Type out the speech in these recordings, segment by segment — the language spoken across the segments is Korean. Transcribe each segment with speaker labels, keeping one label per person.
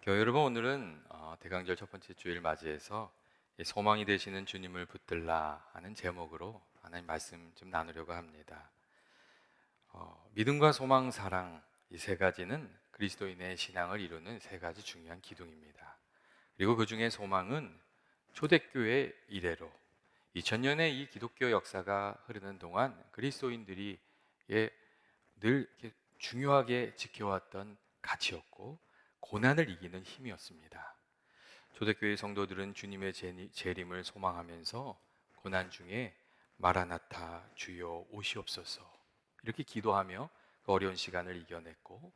Speaker 1: 교회 여러분, 오늘은 대강절 첫 번째 주일 맞이해서 소망이 되시는 주님을 붙들라 하는 제목으로 하나님 말씀 좀 나누려고 합니다. 믿음과 소망, 사랑, 이 세 가지는 그리스도인의 신앙을 이루는 세 가지 중요한 기둥입니다. 그리고 그 중에 소망은 초대교회 이래로 2000년의 이 기독교 역사가 흐르는 동안 그리스도인들이 늘 이렇게 중요하게 지켜왔던 가치였고 고난을 이기는 힘이었습니다. 초대교회 성도들은 주님의 재림을 소망하면서 고난 중에 마라나타 주여 오시옵소서 이렇게 기도하며 그 어려운 시간을 이겨냈고,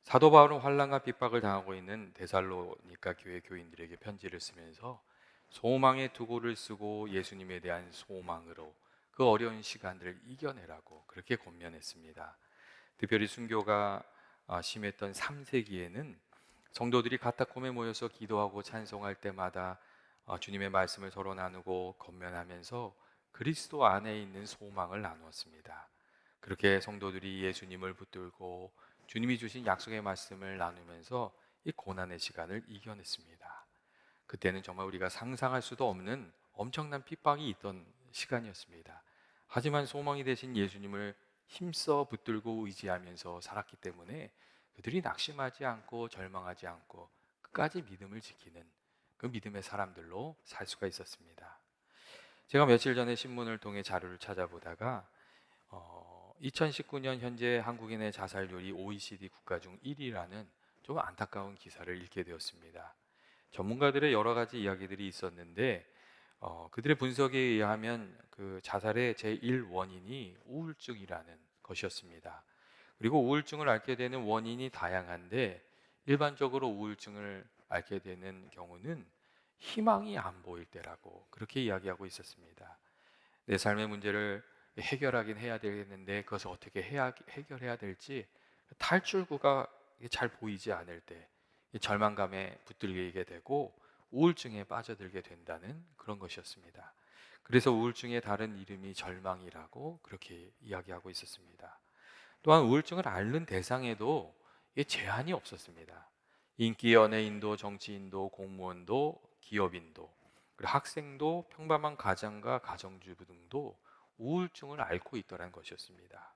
Speaker 1: 사도 바울은 환난과 핍박을 당하고 있는 데살로니가 교회 교인들에게 편지를 쓰면서 소망의 투구를 쓰고 예수님에 대한 소망으로 그 어려운 시간들을 이겨내라고 그렇게 권면했습니다. 특별히 순교가 심했던 3세기에는 성도들이 가타콤에 모여서 기도하고 찬송할 때마다 주님의 말씀을 서로 나누고 권면하면서 그리스도 안에 있는 소망을 나누었습니다. 그렇게 성도들이 예수님을 붙들고 주님이 주신 약속의 말씀을 나누면서 이 고난의 시간을 이겨냈습니다. 그때는 정말 우리가 상상할 수도 없는 엄청난 핍박이 있던 시간이었습니다. 하지만 소망이 되신 예수님을 힘써 붙들고 의지하면서 살았기 때문에 그들이 낙심하지 않고 절망하지 않고 끝까지 믿음을 지키는 그 믿음의 사람들로 살 수가 있었습니다. 제가 며칠 전에 신문을 통해 자료를 찾아보다가 2019년 현재 한국인의 자살률이 OECD 국가 중 1위라는 좀 안타까운 기사를 읽게 되었습니다. 전문가들의 여러 가지 이야기들이 있었는데 그들의 분석에 의하면 그 자살의 제1 원인이 우울증이라는 것이었습니다. 그리고 우울증을 앓게 되는 원인이 다양한데 일반적으로 우울증을 앓게 되는 경우는 희망이 안 보일 때라고 그렇게 이야기하고 있었습니다. 내 삶의 문제를 해결하긴 해야 되겠는데 그것을 어떻게 해결해야 될지 탈출구가 잘 보이지 않을 때 절망감에 붙들리게 되고 우울증에 빠져들게 된다는 그런 것이었습니다. 그래서 우울증의 다른 이름이 절망이라고 그렇게 이야기하고 있었습니다. 또한 우울증을 앓는 대상에도 제한이 없었습니다. 인기 연예인도 정치인도 공무원도 기업인도 그리고 학생도 평범한 가장과 가정주부 등도 우울증을 앓고 있더라는 것이었습니다.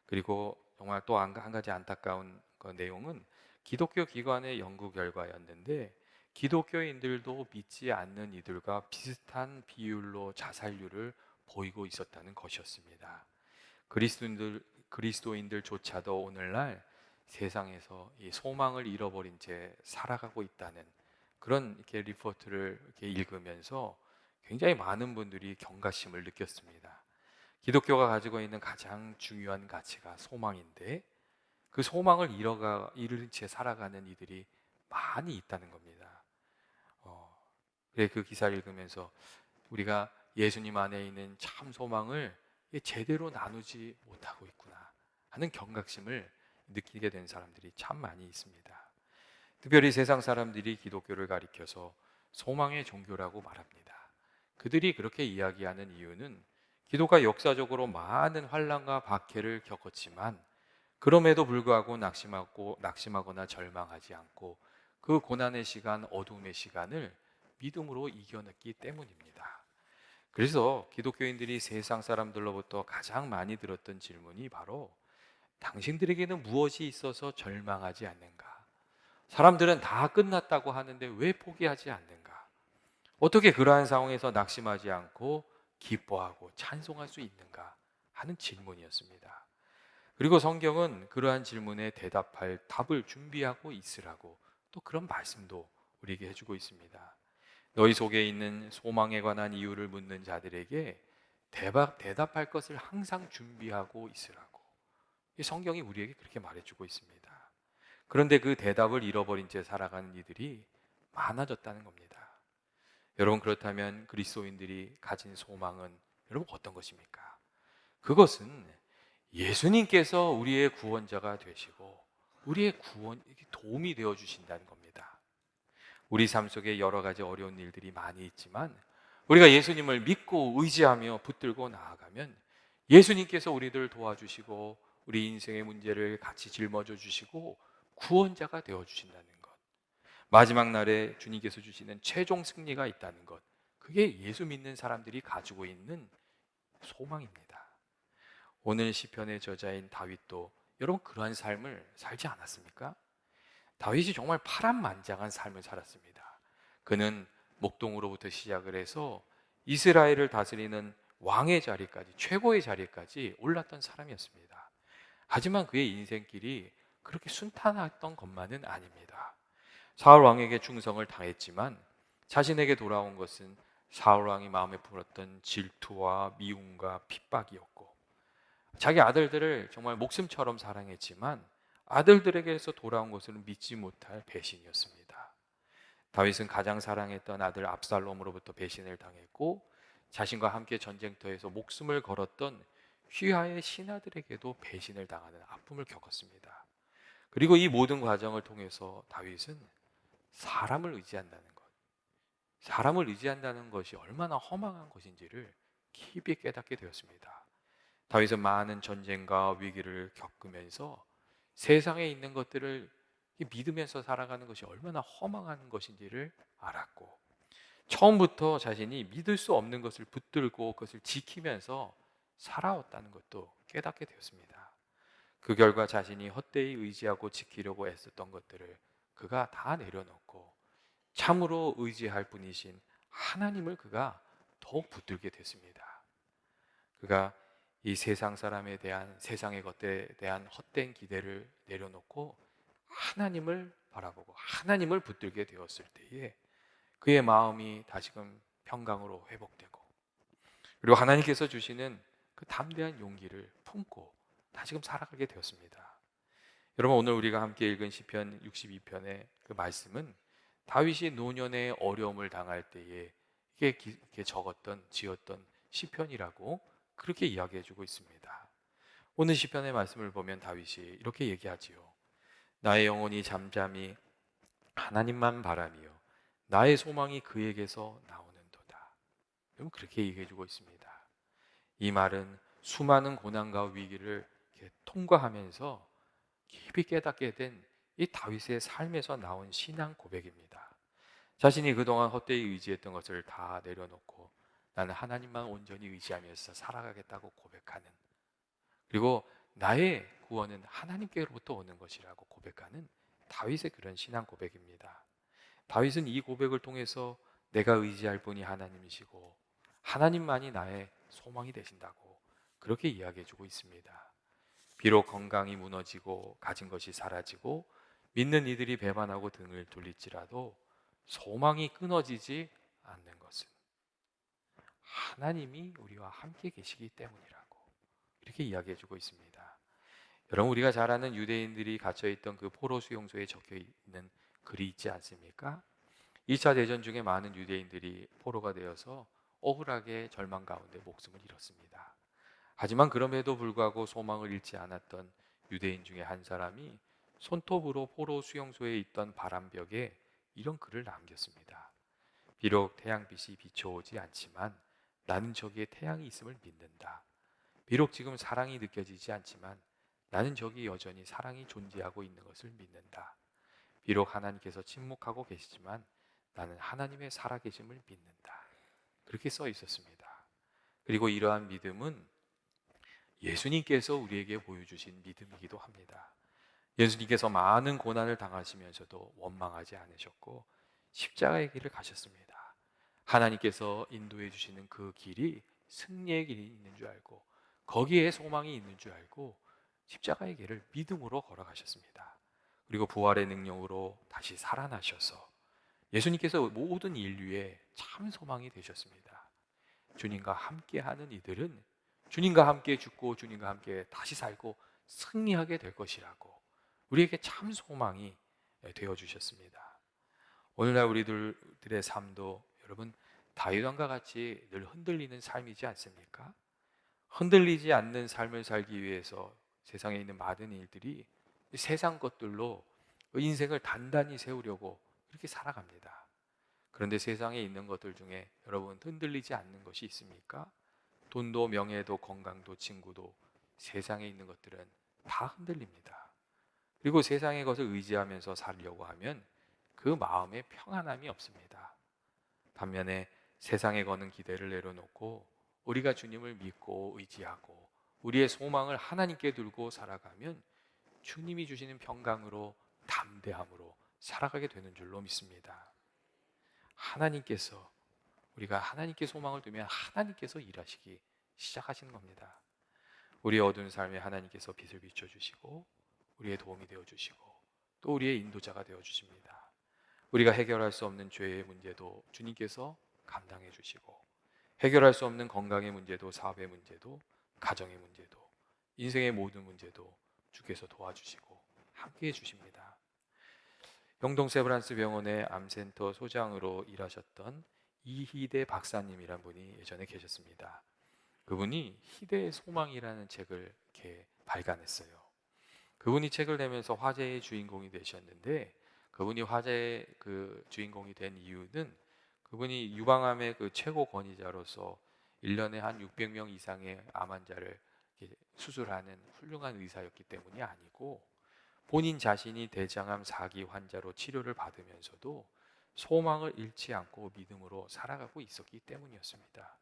Speaker 1: 그리고 정말 또 한 가지 안타까운 그 내용은 기독교 기관의 연구 결과였는데 기독교인들도 믿지 않는 이들과 비슷한 비율로 자살률을 보이고 있었다는 것이었습니다. 그리스도인들조차도 오늘날 세상에서 이 소망을 잃어버린 채 살아가고 있다는 그런 이렇게 리포트를 이렇게 읽으면서 굉장히 많은 분들이 경각심을 느꼈습니다. 기독교가 가지고 있는 가장 중요한 가치가 소망인데 그 소망을 잃은 채 살아가는 이들이 많이 있다는 겁니다. 그 기사를 읽으면서 우리가 예수님 안에 있는 참 소망을 제대로 나누지 못하고 있구나 하는 경각심을 느끼게 된 사람들이 참 많이 있습니다. 특별히 세상 사람들이 기독교를 가리켜서 소망의 종교라고 말합니다. 그들이 그렇게 이야기하는 이유는 기독가 역사적으로 많은 환난과 박해를 겪었지만 그럼에도 불구하고 낙심하거나 절망하지 않고 그 고난의 시간, 어둠의 시간을 믿음으로 이겨냈기 때문입니다. 그래서 기독교인들이 세상 사람들로부터 가장 많이 들었던 질문이 바로 당신들에게는 무엇이 있어서 절망하지 않는가? 사람들은 다 끝났다고 하는데 왜 포기하지 않는가? 어떻게 그러한 상황에서 낙심하지 않고 기뻐하고 찬송할 수 있는가? 하는 질문이었습니다. 그리고 성경은 그러한 질문에 대답할 답을 준비하고 있으라고 또 그런 말씀도 우리에게 해주고 있습니다. 너희 속에 있는 소망에 관한 이유를 묻는 자들에게 대답할 것을 항상 준비하고 있으라고 이 성경이 우리에게 그렇게 말해주고 있습니다. 그런데 그 대답을 잃어버린 채 살아가는 이들이 많아졌다는 겁니다. 여러분, 그렇다면 그리스도인들이 가진 소망은 여러분 어떤 것입니까? 그것은 예수님께서 우리의 구원자가 되시고 우리의 도움이 되어 주신다는 겁니다. 우리 삶 속에 여러 가지 어려운 일들이 많이 있지만 우리가 예수님을 믿고 의지하며 붙들고 나아가면 예수님께서 우리들 도와주시고 우리 인생의 문제를 같이 짊어져 주시고 구원자가 되어 주신다는 것. 마지막 날에 주님께서 주시는 최종 승리가 있다는 것, 그게 예수 믿는 사람들이 가지고 있는 소망입니다. 오늘 시편의 저자인 다윗도 여러분 그러한 삶을 살지 않았습니까? 다윗이 정말 파란만장한 삶을 살았습니다. 그는 목동으로부터 시작을 해서 이스라엘을 다스리는 왕의 자리까지, 최고의 자리까지 올랐던 사람이었습니다. 하지만 그의 인생길이 그렇게 순탄했던 것만은 아닙니다. 사울 왕에게 충성을 당했지만 자신에게 돌아온 것은 사울 왕이 마음에 품었던 질투와 미움과 핍박이었고, 자기 아들들을 정말 목숨처럼 사랑했지만 아들들에게서 돌아온 것은 믿지 못할 배신이었습니다. 다윗은 가장 사랑했던 아들 압살롬으로부터 배신을 당했고, 자신과 함께 전쟁터에서 목숨을 걸었던 휘하의 신하들에게도 배신을 당하는 아픔을 겪었습니다. 그리고 이 모든 과정을 통해서 다윗은 사람을 의지한다는 것, 사람을 의지한다는 것이 얼마나 허망한 것인지를 깊이 깨닫게 되었습니다. 다윗은 많은 전쟁과 위기를 겪으면서 세상에 있는 것들을 믿으면서 살아가는 것이 얼마나 허망한 것인지를 알았고, 처음부터 자신이 믿을 수 없는 것을 붙들고 그것을 지키면서 살아왔다는 것도 깨닫게 되었습니다. 그 결과 자신이 헛되이 의지하고 지키려고 애썼던 것들을 그가 다 내려놓고 참으로 의지할 분이신 하나님을 그가 더욱 붙들게 됐습니다. 그가 이 세상 사람에 대한, 세상의 것들에 대한 헛된 기대를 내려놓고 하나님을 바라보고 하나님을 붙들게 되었을 때에 그의 마음이 다시금 평강으로 회복되고, 그리고 하나님께서 주시는 그 담대한 용기를 품고 다시금 살아가게 되었습니다. 여러분, 오늘 우리가 함께 읽은 시편 62편의 그 말씀은 다윗이 노년의 어려움을 당할 때에 이게 적었던, 지었던 시편이라고 그렇게 이야기해주고 있습니다. 오늘 시편의 말씀을 보면 다윗이 이렇게 얘기하지요. 나의 영혼이 잠잠히 하나님만 바라며 나의 소망이 그에게서 나오는도다. 여러분, 그렇게 얘기해주고 있습니다. 이 말은 수많은 고난과 위기를 이렇게 통과하면서 깊이 깨닫게 된 이 다윗의 삶에서 나온 신앙 고백입니다. 자신이 그동안 헛되이 의지했던 것을 다 내려놓고 나는 하나님만 온전히 의지하면서 살아가겠다고 고백하는, 그리고 나의 구원은 하나님께로부터 오는 것이라고 고백하는 다윗의 그런 신앙 고백입니다. 다윗은 이 고백을 통해서 내가 의지할 분이 하나님이시고 하나님만이 나의 소망이 되신다고 그렇게 이야기해주고 있습니다. 비록 건강이 무너지고 가진 것이 사라지고 믿는 이들이 배반하고 등을 돌릴지라도 소망이 끊어지지 않는 것은 하나님이 우리와 함께 계시기 때문이라고 이렇게 이야기해주고 있습니다. 여러분, 우리가 잘 아는 유대인들이 갇혀있던 그 포로 수용소에 적혀있는 글이 있지 않습니까? 2차 대전 중에 많은 유대인들이 포로가 되어서 억울하게 절망 가운데 목숨을 잃었습니다. 하지만 그럼에도 불구하고 소망을 잃지 않았던 유대인 중에 한 사람이 손톱으로 포로 수용소에 있던 바람벽에 이런 글을 남겼습니다. 비록 태양빛이 비춰오지 않지만 나는 저기에 태양이 있음을 믿는다. 비록 지금 사랑이 느껴지지 않지만 나는 저기 여전히 사랑이 존재하고 있는 것을 믿는다. 비록 하나님께서 침묵하고 계시지만 나는 하나님의 살아계심을 믿는다. 그렇게 써 있었습니다. 그리고 이러한 믿음은 예수님께서 우리에게 보여주신 믿음이기도 합니다. 예수님께서 많은 고난을 당하시면서도 원망하지 않으셨고 십자가의 길을 가셨습니다. 하나님께서 인도해 주시는 그 길이 승리의 길이 있는 줄 알고 거기에 소망이 있는 줄 알고 십자가의 길을 믿음으로 걸어가셨습니다. 그리고 부활의 능력으로 다시 살아나셔서 예수님께서 모든 인류의 참 소망이 되셨습니다. 주님과 함께하는 이들은 주님과 함께 죽고 주님과 함께 다시 살고 승리하게 될 것이라고 우리에게 참 소망이 되어 주셨습니다. 오늘날 우리들의 삶도 여러분 다윗 왕과 같이 늘 흔들리는 삶이지 않습니까? 흔들리지 않는 삶을 살기 위해서 세상에 있는 많은 일들이 세상 것들로 인생을 단단히 세우려고 그렇게 살아갑니다. 그런데 세상에 있는 것들 중에 여러분 흔들리지 않는 것이 있습니까? 돈도 명예도 건강도 친구도 세상에 있는 것들은 다 흔들립니다. 그리고 세상의 것을 의지하면서 살려고 하면 그 마음에 평안함이 없습니다. 반면에 세상에 거는 기대를 내려놓고 우리가 주님을 믿고 의지하고 우리의 소망을 하나님께 두고 살아가면 주님이 주시는 평강으로 담대함으로 살아가게 되는 줄로 믿습니다. 하나님께서 우리가 하나님께 소망을 두면 하나님께서 일하시기 시작하시는 겁니다. 우리의 어두운 삶에 하나님께서 빛을 비춰주시고 우리의 도움이 되어주시고 또 우리의 인도자가 되어주십니다. 우리가 해결할 수 없는 죄의 문제도 주님께서 감당해 주시고 해결할 수 없는 건강의 문제도 사업의 문제도 가정의 문제도 인생의 모든 문제도 주께서 도와주시고 함께해 주십니다. 영동 세브란스 병원의 암센터 소장으로 일하셨던 이희대 박사님이란 분이 예전에 계셨습니다. 그분이 희대의 소망이라는 책을 이렇게 발간했어요. 그분이 책을 내면서 화제의 주인공이 되셨는데 그분이 화제의 그 주인공이 된 이유는 그분이 유방암의 그 최고 권위자로서 1년에 한 600명 이상의 암 환자를 수술하는 훌륭한 의사였기 때문이 아니고 본인 자신이 대장암 4기 환자로 치료를 받으면서도 소망을 잃지 않고 믿음으로 살아가고 있었기 때문이었습니다.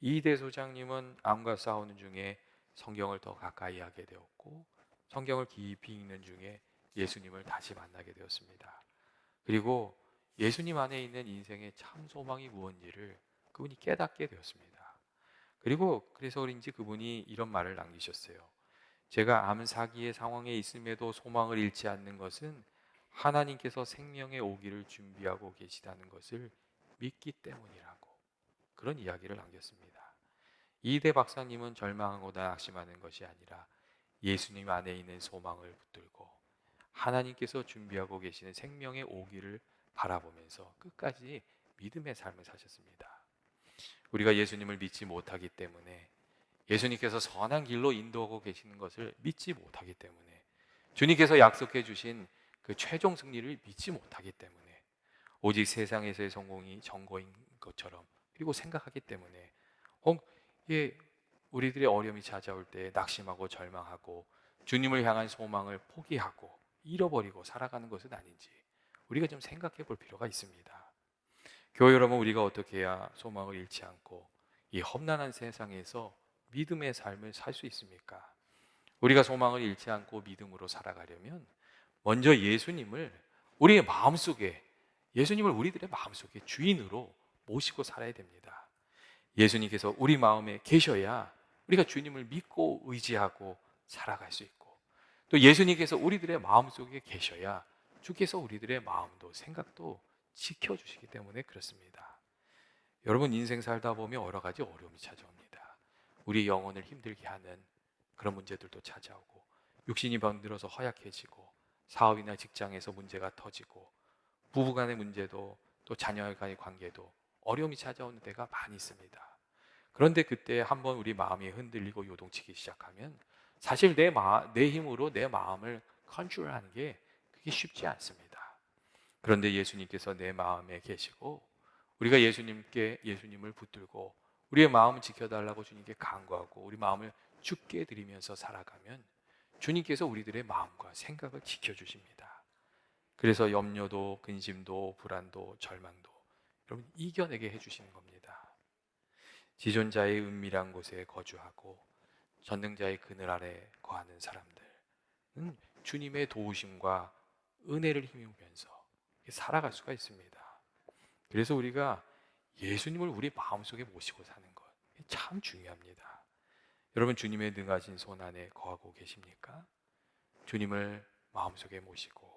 Speaker 1: 이대 소장님은 암과 싸우는 중에 성경을 더 가까이 하게 되었고 성경을 깊이 읽는 중에 예수님을 다시 만나게 되었습니다. 그리고 예수님 안에 있는 인생의 참 소망이 무엇인지를 그분이 깨닫게 되었습니다. 그리고 그래서 그런지 그분이 이런 말을 남기셨어요. 제가 암 사기의 상황에 있음에도 소망을 잃지 않는 것은 하나님께서 생명의 오기를 준비하고 계시다는 것을 믿기 때문이라고 그런 이야기를 남겼습니다. 이대 박사님은 절망하거나 낙심하는 것이 아니라 예수님 안에 있는 소망을 붙들고 하나님께서 준비하고 계시는 생명의 오기를 바라보면서 끝까지 믿음의 삶을 사셨습니다. 우리가 예수님을 믿지 못하기 때문에 예수님께서 선한 길로 인도하고 계시는 것을 믿지 못하기 때문에 주님께서 약속해 주신 그 최종 승리를 믿지 못하기 때문에 오직 세상에서의 성공이 전거인 것처럼 그리고 생각하기 때문에 예, 우리들의 어려움이 찾아올 때 낙심하고 절망하고 주님을 향한 소망을 포기하고 잃어버리고 살아가는 것은 아닌지 우리가 좀 생각해 볼 필요가 있습니다. 교회 여러분, 우리가 어떻게 해야 소망을 잃지 않고 이 험난한 세상에서 믿음의 삶을 살 수 있습니까? 우리가 소망을 잃지 않고 믿음으로 살아가려면 먼저 우리의 마음속에 예수님을 우리들의 마음속에 주인으로 모시고 살아야 됩니다. 예수님께서 우리 마음에 계셔야 우리가 주님을 믿고 의지하고 살아갈 수 있고 또 예수님께서 우리들의 마음속에 계셔야 주께서 우리들의 마음도 생각도 지켜주시기 때문에 그렇습니다. 여러분, 인생 살다 보면 여러 가지 어려움이 찾아옵니다. 우리 영혼을 힘들게 하는 그런 문제들도 찾아오고 육신이 병들어서 허약해지고 사업이나 직장에서 문제가 터지고 부부간의 문제도 또 자녀 간의 관계도 어려움이 찾아오는 때가 많이 있습니다. 그런데 그때 한번 우리 마음이 흔들리고 요동치기 시작하면 사실 내 힘으로 내 마음을 컨트롤하는 게 그게 쉽지 않습니다. 그런데 예수님께서 내 마음에 계시고 우리가 예수님을 붙들고 우리의 마음을 지켜달라고 주님께 간구하고 우리 마음을 주께 드리면서 살아가면 주님께서 우리들의 마음과 생각을 지켜주십니다. 그래서 염려도 근심도 불안도 절망도 여러분 이겨내게 해주시는 겁니다. 지존자의 은밀한 곳에 거주하고 전능자의 그늘 아래 거하는 사람들은 주님의 도우심과 은혜를 힘입으면서 살아갈 수가 있습니다. 그래서 우리가 예수님을 우리 마음속에 모시고 사는 것 참 중요합니다. 여러분, 주님의 능하신 손 안에 거하고 계십니까? 주님을 마음속에 모시고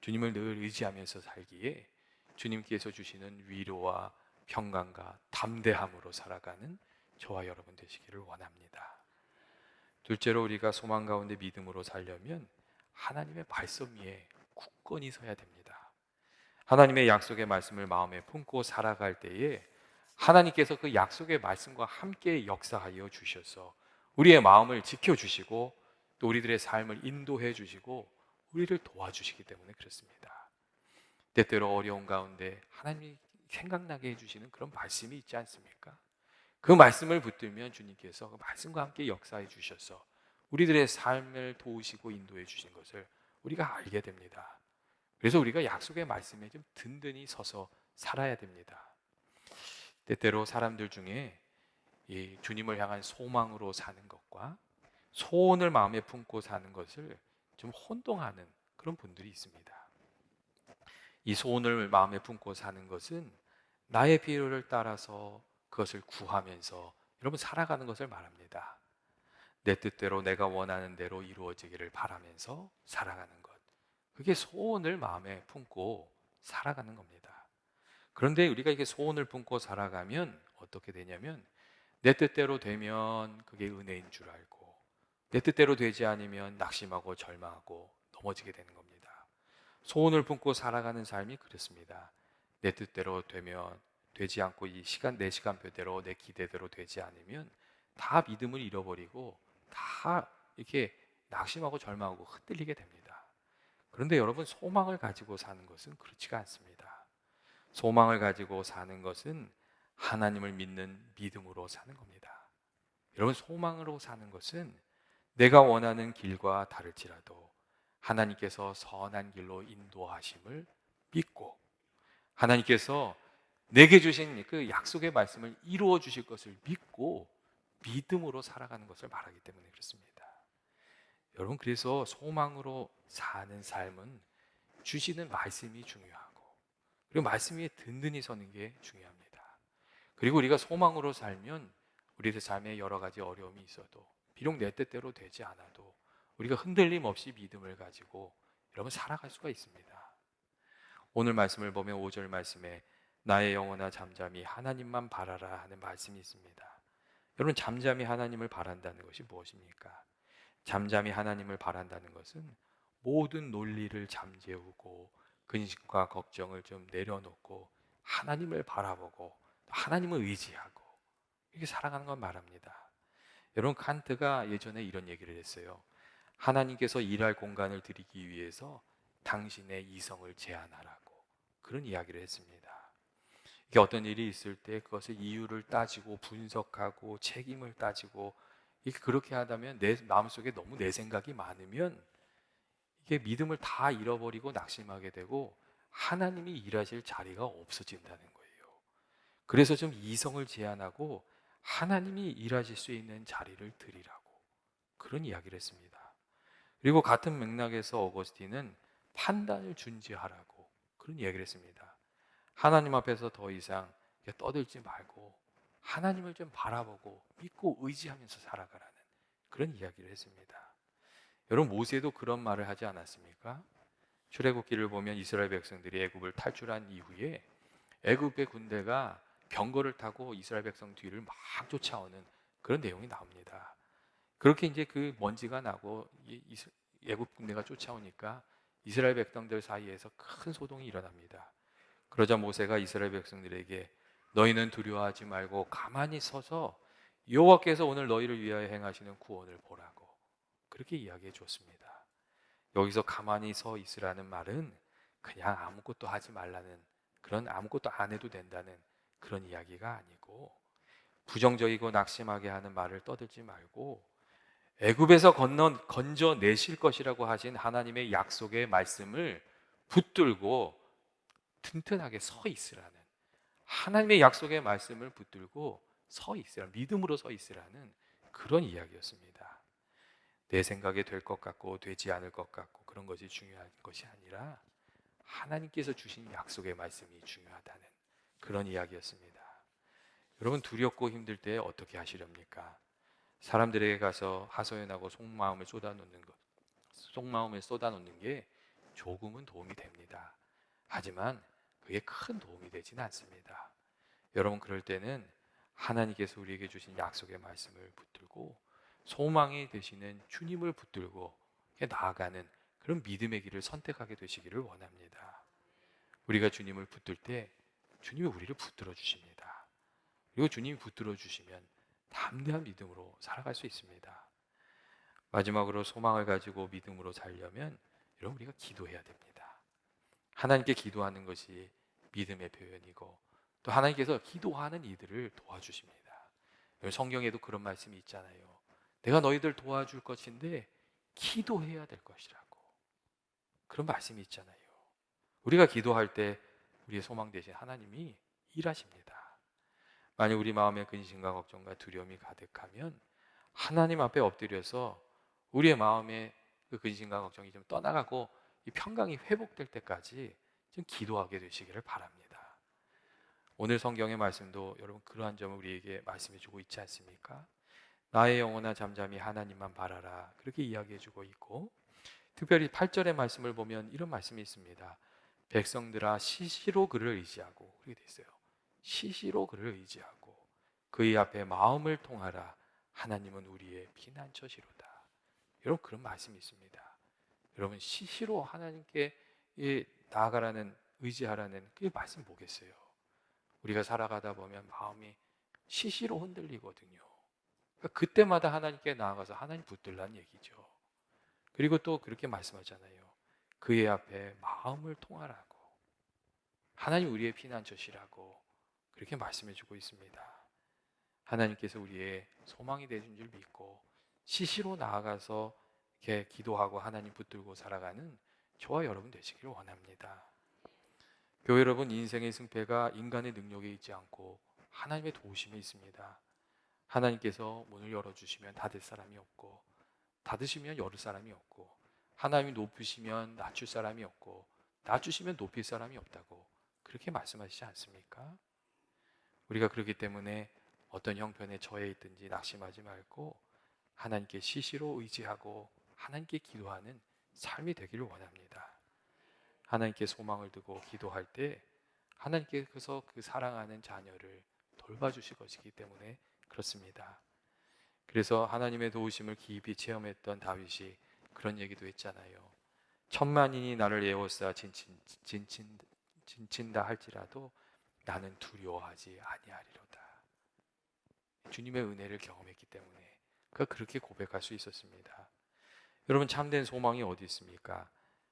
Speaker 1: 주님을 늘 의지하면서 살기에 주님께서 주시는 위로와 평강과 담대함으로 살아가는 저와 여러분 되시기를 원합니다. 둘째로, 우리가 소망 가운데 믿음으로 살려면 하나님의 말씀 위에 굳건히 서야 됩니다. 하나님의 약속의 말씀을 마음에 품고 살아갈 때에 하나님께서 그 약속의 말씀과 함께 역사하여 주셔서 우리의 마음을 지켜주시고 또 우리들의 삶을 인도해 주시고 우리를 도와주시기 때문에 그렇습니다. 때때로 어려운 가운데 하나님이 생각나게 해주시는 그런 말씀이 있지 않습니까? 그 말씀을 붙들면 주님께서 그 말씀과 함께 역사해 주셔서 우리들의 삶을 도우시고 인도해 주신 것을 우리가 알게 됩니다. 그래서 우리가 약속의 말씀에 좀 든든히 서서 살아야 됩니다. 때때로 사람들 중에 이 주님을 향한 소망으로 사는 것과 소원을 마음에 품고 사는 것을 좀 혼동하는 그런 분들이 있습니다. 이 소원을 마음에 품고 사는 것은 나의 필요를 따라서 그것을 구하면서 여러분 살아가는 것을 말합니다. 내 뜻대로 내가 원하는 대로 이루어지기를 바라면서 살아가는 것. 그게 소원을 마음에 품고 살아가는 겁니다. 그런데 우리가 이게 소원을 품고 살아가면 어떻게 되냐면 내 뜻대로 되면 그게 은혜인 줄 알고 내 뜻대로 되지 않으면 낙심하고 절망하고 넘어지게 되는 겁니다. 소원을 품고 살아가는 삶이 그렇습니다. 내 뜻대로 되면 되지 않고 이 시간 내 시간표대로 내 기대대로 되지 않으면 다 믿음을 잃어버리고 다 이렇게 낙심하고 절망하고 흔들리게 됩니다. 그런데 여러분 소망을 가지고 사는 것은 그렇지가 않습니다. 소망을 가지고 사는 것은 하나님을 믿는 믿음으로 사는 겁니다. 여러분 소망으로 사는 것은 내가 원하는 길과 다를지라도 하나님께서 선한 길로 인도하심을 믿고 하나님께서 내게 주신 그 약속의 말씀을 이루어 주실 것을 믿고 믿음으로 살아가는 것을 말하기 때문에 그렇습니다. 여러분 그래서 소망으로 사는 삶은 주시는 말씀이 중요하고 그리고 말씀 위에 든든히 서는 게 중요합니다. 그리고 우리가 소망으로 살면 우리의 삶에 여러 가지 어려움이 있어도 비록 내 뜻대로 되지 않아도 우리가 흔들림 없이 믿음을 가지고 여러분 살아갈 수가 있습니다. 오늘 말씀을 보면 5절 말씀에 나의 영혼아 잠잠히 하나님만 바라라 하는 말씀이 있습니다. 여러분 잠잠히 하나님을 바란다는 것이 무엇입니까? 잠잠히 하나님을 바란다는 것은 모든 논리를 잠재우고 근심과 걱정을 좀 내려놓고 하나님을 바라보고 하나님을 의지하고 이렇게 살아가는 건 말합니다. 여러분 칸트가 예전에 이런 얘기를 했어요. 하나님께서 일할 공간을 드리기 위해서 당신의 이성을 제한하라고 그런 이야기를 했습니다. 이게 어떤 일이 있을 때 그것을 이유를 따지고 분석하고 책임을 따지고 이게 그렇게 하다면 내 마음속에 너무 내 생각이 많으면 이게 믿음을 다 잃어버리고 낙심하게 되고 하나님이 일하실 자리가 없어진다는 거예요. 그래서 좀 이성을 제한하고 하나님이 일하실 수 있는 자리를 드리라고 그런 이야기를 했습니다. 그리고 같은 맥락에서 어거스틴은 판단을 준지하라고 그런 이야기를 했습니다. 하나님 앞에서 더 이상 떠들지 말고 하나님을 좀 바라보고 믿고 의지하면서 살아가라는 그런 이야기를 했습니다. 여러분 모세도 그런 말을 하지 않았습니까? 출애굽기를 보면 이스라엘 백성들이 애굽을 탈출한 이후에 애굽의 군대가 병거를 타고 이스라엘 백성 뒤를 막 쫓아오는 그런 내용이 나옵니다. 그렇게 이제 그 먼지가 나고 애굽 군대가 쫓아오니까 이스라엘 백성들 사이에서 큰 소동이 일어납니다. 그러자 모세가 이스라엘 백성들에게 너희는 두려워하지 말고 가만히 서서 여호와께서 오늘 너희를 위하여 행하시는 구원을 보라고 그렇게 이야기해 줬습니다. 여기서 가만히 서 있으라는 말은 그냥 아무것도 하지 말라는 그런 아무것도 안 해도 된다는 그런 이야기가 아니고 부정적이고 낙심하게 하는 말을 떠들지 말고 애굽에서 건져 내실 것이라고 하신 하나님의 약속의 말씀을 붙들고 튼튼하게 서 있으라는 하나님의 약속의 말씀을 붙들고 서 있으라 믿음으로 서 있으라는 그런 이야기였습니다. 내 생각에 될 것 같고 되지 않을 것 같고 그런 것이 중요한 것이 아니라 하나님께서 주신 약속의 말씀이 중요하다는 그런 이야기였습니다. 여러분 두렵고 힘들 때 어떻게 하시렵니까? 사람들에게 가서 하소연하고 속마음을 쏟아놓는 게 조금은 도움이 됩니다. 하지만 그게 큰 도움이 되지는 않습니다. 여러분 그럴 때는 하나님께서 우리에게 주신 약속의 말씀을 붙들고 소망이 되시는 주님을 붙들고 나아가는 그런 믿음의 길을 선택하게 되시기를 원합니다. 우리가 주님을 붙들 때 주님이 우리를 붙들어 주십니다. 그리고 주님이 붙들어 주시면 담대한 믿음으로 살아갈 수 있습니다. 마지막으로 소망을 가지고 믿음으로 살려면 여러분 우리가 기도해야 됩니다. 하나님께 기도하는 것이 믿음의 표현이고 또 하나님께서 기도하는 이들을 도와주십니다. 성경에도 그런 말씀이 있잖아요. 내가 너희들 도와줄 것인데 기도해야 될 것이라고 그런 말씀이 있잖아요. 우리가 기도할 때 우리의 소망 대신 하나님이 일하십니다. 만약 우리 마음에 근심과 걱정과 두려움이 가득하면 하나님 앞에 엎드려서 우리의 마음에 그 근심과 걱정이 좀 떠나가고 이 평강이 회복될 때까지 좀 기도하게 되시기를 바랍니다. 오늘 성경의 말씀도 여러분 그러한 점을 우리에게 말씀해 주고 있지 않습니까? 나의 영혼아 잠잠히 하나님만 바라라, 그렇게 이야기해 주고 있고, 특별히 8절의 말씀을 보면 이런 말씀이 있습니다. 백성들아 시시로 그를 의지하고, 그렇게 돼 있어요. 시시로 그를 의지하고 그의 앞에 마음을 통하라. 하나님은 우리의 피난처시로다. 여러분 그런 말씀이 있습니다. 여러분 시시로 하나님께 나아가라는, 의지하라는 그 말씀 뭐겠어요? 우리가 살아가다 보면 마음이 시시로 흔들리거든요. 그러니까 그때마다 하나님께 나아가서 하나님 붙들라는 얘기죠. 그리고 또 그렇게 말씀하잖아요. 그의 앞에 마음을 통하라고. 하나님 우리의 피난처시라고 그렇게 말씀해주고 있습니다. 하나님께서 우리의 소망이 되신 줄 믿고 시시로 나아가서 이렇게 기도하고 하나님 붙들고 살아가는 저와 여러분 되시기를 원합니다. 교회 여러분, 인생의 승패가 인간의 능력에 있지 않고 하나님의 도우심에 있습니다. 하나님께서 문을 열어주시면 닫을 사람이 없고, 닫으시면 열을 사람이 없고, 하나님이 높으시면 낮출 사람이 없고, 낮추시면 높일 사람이 없다고 그렇게 말씀하시지 않습니까? 우리가 그렇기 때문에 어떤 형편에 처해 있든지 낙심하지 말고 하나님께 시시로 의지하고 하나님께 기도하는 삶이 되기를 원합니다. 하나님께 소망을 두고 기도할 때 하나님께서 그 사랑하는 자녀를 돌봐주실 것이기 때문에 그렇습니다. 그래서 하나님의 도우심을 깊이 체험했던 다윗이 그런 얘기도 했잖아요. 천만인이 나를 에워싸 진친다 할지라도 나는 두려워하지 아니하리로다. 주님의 은혜를 경험했기 때문에 그가 그렇게 고백할 수 있었습니다. 여러분 참된 소망이 어디 있습니까?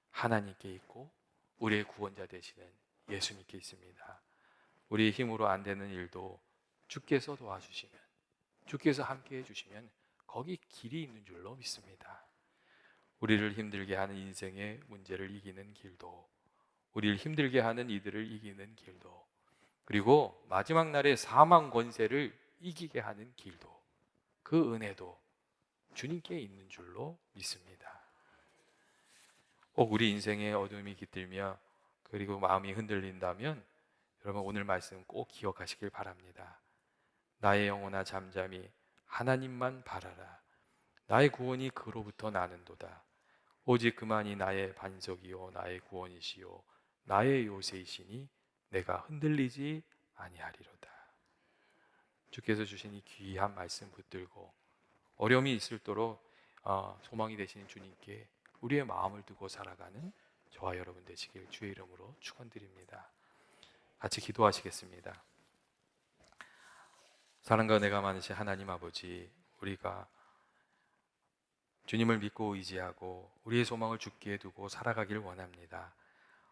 Speaker 1: 하나님께 있고 우리의 구원자 되시는 예수님께 있습니다. 우리의 힘으로 안 되는 일도 주께서 도와주시면, 주께서 함께 해주시면 거기 길이 있는 줄로 믿습니다. 우리를 힘들게 하는 인생의 문제를 이기는 길도, 우리를 힘들게 하는 이들을 이기는 길도, 그리고 마지막 날에 사망 권세를 이기게 하는 길도, 그 은혜도 주님께 있는 줄로 믿습니다. 꼭 우리 인생의 어둠이 깃들며 그리고 마음이 흔들린다면 여러분 오늘 말씀 꼭 기억하시길 바랍니다. 나의 영혼아 잠잠히 하나님만 바라라. 나의 구원이 그로부터 나는도다. 오직 그만이 나의 반석이요 나의 구원이시요 나의 요새이시니 내가 흔들리지 아니하리로다. 주께서 주신 이 귀한 말씀 붙들고 어려움이 있을도록 소망이 되시는 주님께 우리의 마음을 두고 살아가는 저와 여러분 되시길 주의 이름으로 축원드립니다. 같이 기도하시겠습니다. 사랑과 은혜가 많으신 하나님 아버지, 우리가 주님을 믿고 의지하고 우리의 소망을 주께 두고 살아가길 원합니다.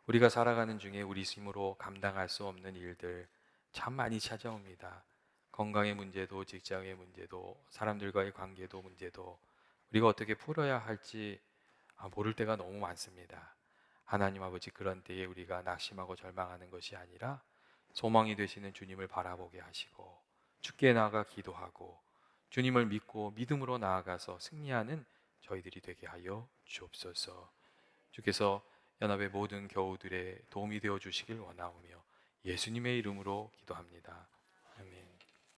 Speaker 1: 우리가 살아가는 중에 우리 힘으로 감당할 수 없는 일들 참 많이 찾아옵니다. 건강의 문제도, 직장의 문제도, 사람들과의 관계도 문제도 우리가 어떻게 풀어야 할지 모를 때가 너무 많습니다. 하나님 아버지, 그런 때에 우리가 낙심하고 절망하는 것이 아니라 소망이 되시는 주님을 바라보게 하시고 주께 나아가 기도하고 주님을 믿고 믿음으로 나아가서 승리하는 저희들이 되게 하여 주옵소서. 주께서 연합의 모든 교우들의 도움이 되어 주시길 원하오며 예수님의 이름으로 기도합니다.